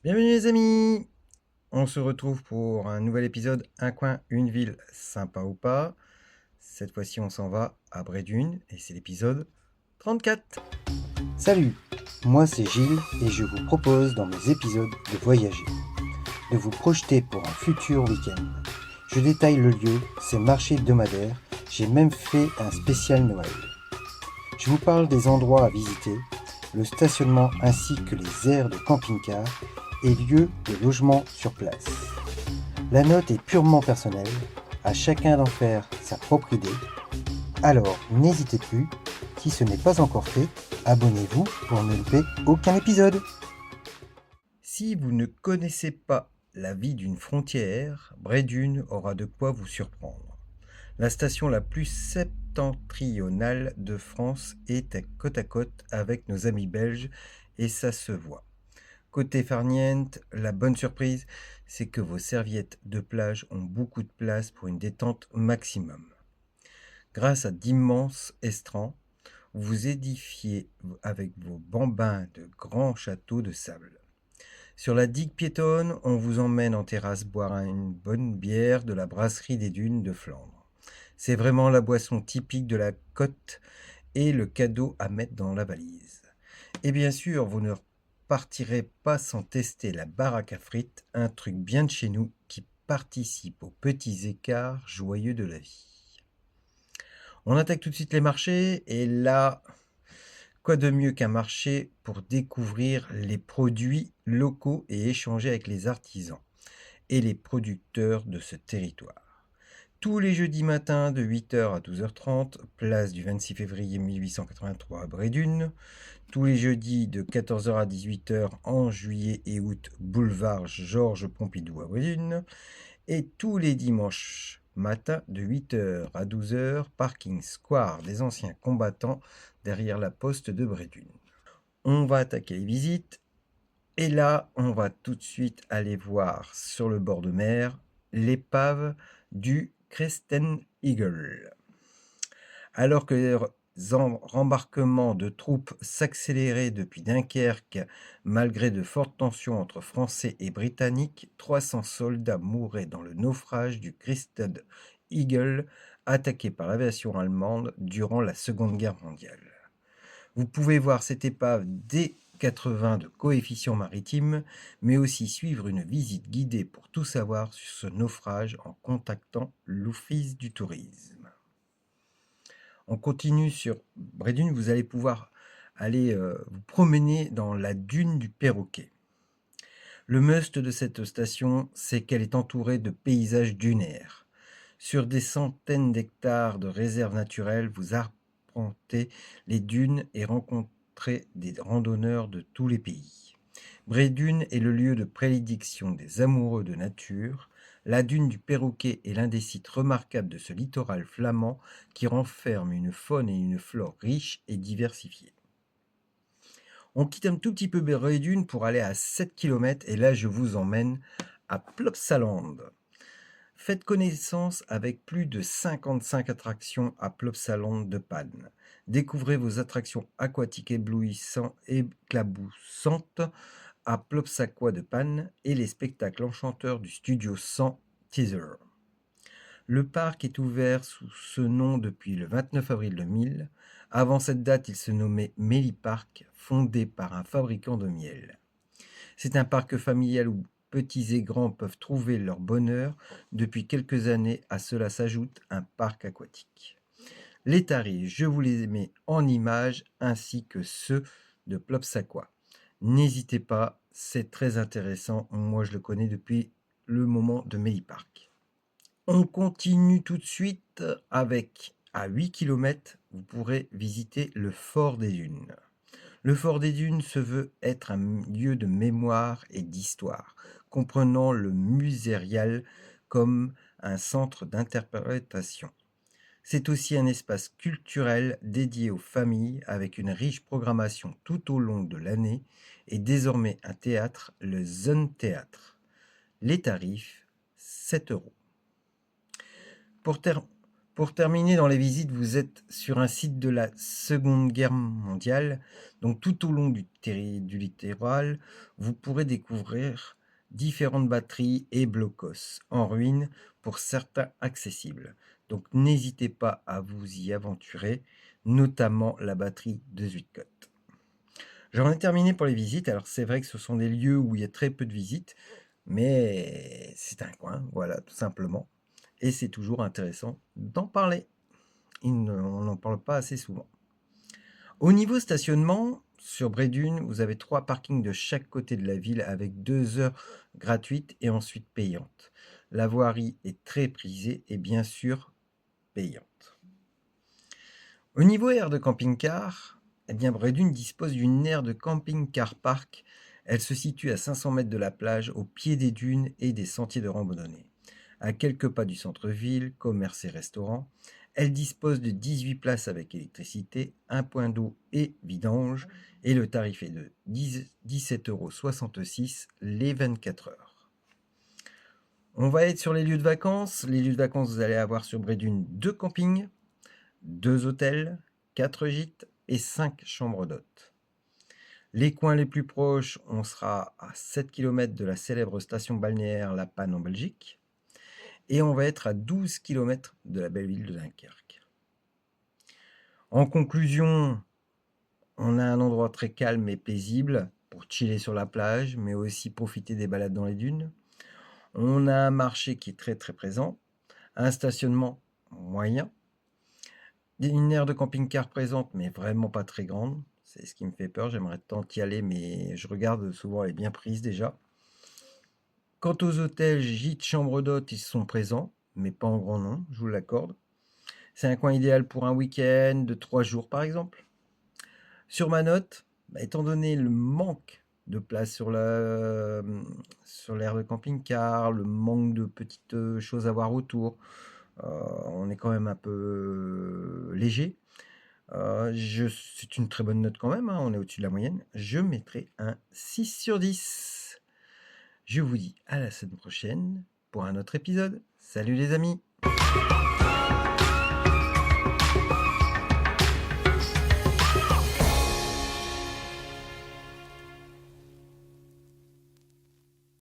Bienvenue les amis! On se retrouve pour un nouvel épisode Un coin, une ville, sympa ou pas. Cette fois-ci on s'en va à Brédune et c'est l'épisode 34. Salut, moi c'est Gilles et je vous propose dans mes épisodes de voyager, de vous projeter pour un futur week-end. Je détaille le lieu, ses marchés hebdomadaires, j'ai même fait un spécial Noël. Je vous parle des endroits à visiter, le stationnement ainsi que les aires de camping-car et lieux de logement sur place. La note est purement personnelle, à chacun d'en faire sa propre idée. Alors n'hésitez plus, si ce n'est pas encore fait, abonnez-vous pour ne louper aucun épisode. Si vous ne connaissez pas la vie d'une frontière, Brédune aura de quoi vous surprendre. La station la plus septentrionale de France est à côte avec nos amis belges et ça se voit. Côté farniente, la bonne surprise, c'est que vos serviettes de plage ont beaucoup de place pour une détente maximum. Grâce à d'immenses estrans, vous édifiez avec vos bambins de grands châteaux de sable. Sur la digue piétonne, on vous emmène en terrasse boire une bonne bière de la brasserie des Dunes de Flandre. C'est vraiment la boisson typique de la côte et le cadeau à mettre dans la valise. Et bien sûr, vous ne partirez pas sans tester la baraque à frites, un truc bien de chez nous qui participe aux petits écarts joyeux de la vie. On attaque tout de suite les marchés et là, quoi de mieux qu'un marché pour découvrir les produits locaux et échanger avec les artisans et les producteurs de ce territoire. Tous les jeudis matins de 8h à 12h30, place du 26 février 1883 à Brédune. Tous les jeudis de 14h à 18h en juillet et août, boulevard Georges Pompidou à Brédune. Et tous les dimanches matin de 8h à 12h, parking Square des anciens combattants derrière la poste de Brédune. On va attaquer les visites et là, on va tout de suite aller voir sur le bord de mer l'épave du Christen Eagle. Alors que les rembarquements de troupes s'accéléraient depuis Dunkerque, malgré de fortes tensions entre Français et Britanniques, 300 soldats mouraient dans le naufrage du Christen Eagle, attaqué par l'aviation allemande durant la Seconde Guerre mondiale. Vous pouvez voir cette épave dès 80 de coefficient maritime, mais aussi suivre une visite guidée pour tout savoir sur ce naufrage en contactant l'Office du tourisme. On continue sur Brédune, vous allez pouvoir aller vous promener dans la dune du Perroquet. Le must de cette station, c'est qu'elle est entourée de paysages dunaires. Sur des centaines d'hectares de réserves naturelles, vous arpentez les dunes et rencontrez des randonneurs de tous les pays. Brédune est le lieu de prédilection des amoureux de nature. La dune du Perroquet est l'un des sites remarquables de ce littoral flamand qui renferme une faune et une flore riches et diversifiées. On quitte un tout petit peu Brédune pour aller à 7 km et là je vous emmène à Plopsaland. Faites connaissance avec plus de 55 attractions à Plopsaland de Panne. Découvrez vos attractions aquatiques éblouissantes et éclaboussantes à Plopsaquois de Panne et les spectacles enchanteurs du Studio 100 Teaser. Le parc est ouvert sous ce nom depuis le 29 avril 2000. Avant cette date, il se nommait Méliparc, fondé par un fabricant de miel. C'est un parc familial où petits et grands peuvent trouver leur bonheur. Depuis quelques années, à cela s'ajoute un parc aquatique. Les tarifs, je vous les mets en images ainsi que ceux de Plopsaquois. N'hésitez pas, c'est très intéressant. Moi, je le connais depuis le moment de Méliparc. On continue tout de suite avec, à 8 km, vous pourrez visiter le Fort des Dunes. Le Fort des Dunes se veut être un lieu de mémoire et d'histoire, comprenant le musérial comme un centre d'interprétation. C'est aussi un espace culturel dédié aux familles avec une riche programmation tout au long de l'année et désormais un théâtre, le Zone Les tarifs, 7 euros. Pour, Pour terminer, dans les visites, vous êtes sur un site de la Seconde Guerre mondiale. Donc tout au long du littoral, vous pourrez découvrir différentes batteries et blocos en ruine, pour certains accessibles. Donc n'hésitez pas à vous y aventurer, notamment la batterie de Zuidcote. J'en ai terminé pour les visites. Alors c'est vrai que ce sont des lieux où il y a très peu de visites, mais c'est un coin, voilà, tout simplement. Et c'est toujours intéressant d'en parler. On n'en parle pas assez souvent. Au niveau stationnement, sur Brédune, vous avez 3 parkings de chaque côté de la ville avec 2 heures gratuites et ensuite payantes. La voirie est très prisée et bien sûr payante. Au niveau aire de camping-car, eh bien Brédune dispose d'une aire de camping-car park. Elle se situe à 500 mètres de la plage, au pied des dunes et des sentiers de randonnée. À quelques pas du centre-ville, commerce et restaurant, elle dispose de 18 places avec électricité, un point d'eau et vidange, et le tarif est de 17,66 € les 24 heures. On va être sur les lieux de vacances. Les lieux de vacances, vous allez avoir sur Brédune 2 campings, 2 hôtels, 4 gîtes et 5 chambres d'hôtes. Les coins les plus proches, on sera à 7 km de la célèbre station balnéaire La Panne en Belgique. Et on va être à 12 km de la belle ville de Dunkerque. En conclusion, on a un endroit très calme et paisible pour chiller sur la plage, mais aussi profiter des balades dans les dunes. On a un marché qui est très très présent, un stationnement moyen, une aire de camping-car présente, mais vraiment pas très grande. C'est ce qui me fait peur, j'aimerais tant y aller, mais je regarde souvent, elle est bien prise déjà. Quant aux hôtels, gîtes, chambres d'hôtes, ils sont présents, mais pas en grand nombre, je vous l'accorde. C'est un coin idéal pour un week-end de 3 jours par exemple. Sur ma note, étant donné le manque de place sur l'aire de camping-car, le manque de petites choses à voir autour, on est quand même un peu léger. C'est une très bonne note quand même, hein, on est au-dessus de la moyenne. Je mettrai un 6 sur 10. Je vous dis à la semaine prochaine pour un autre épisode. Salut les amis!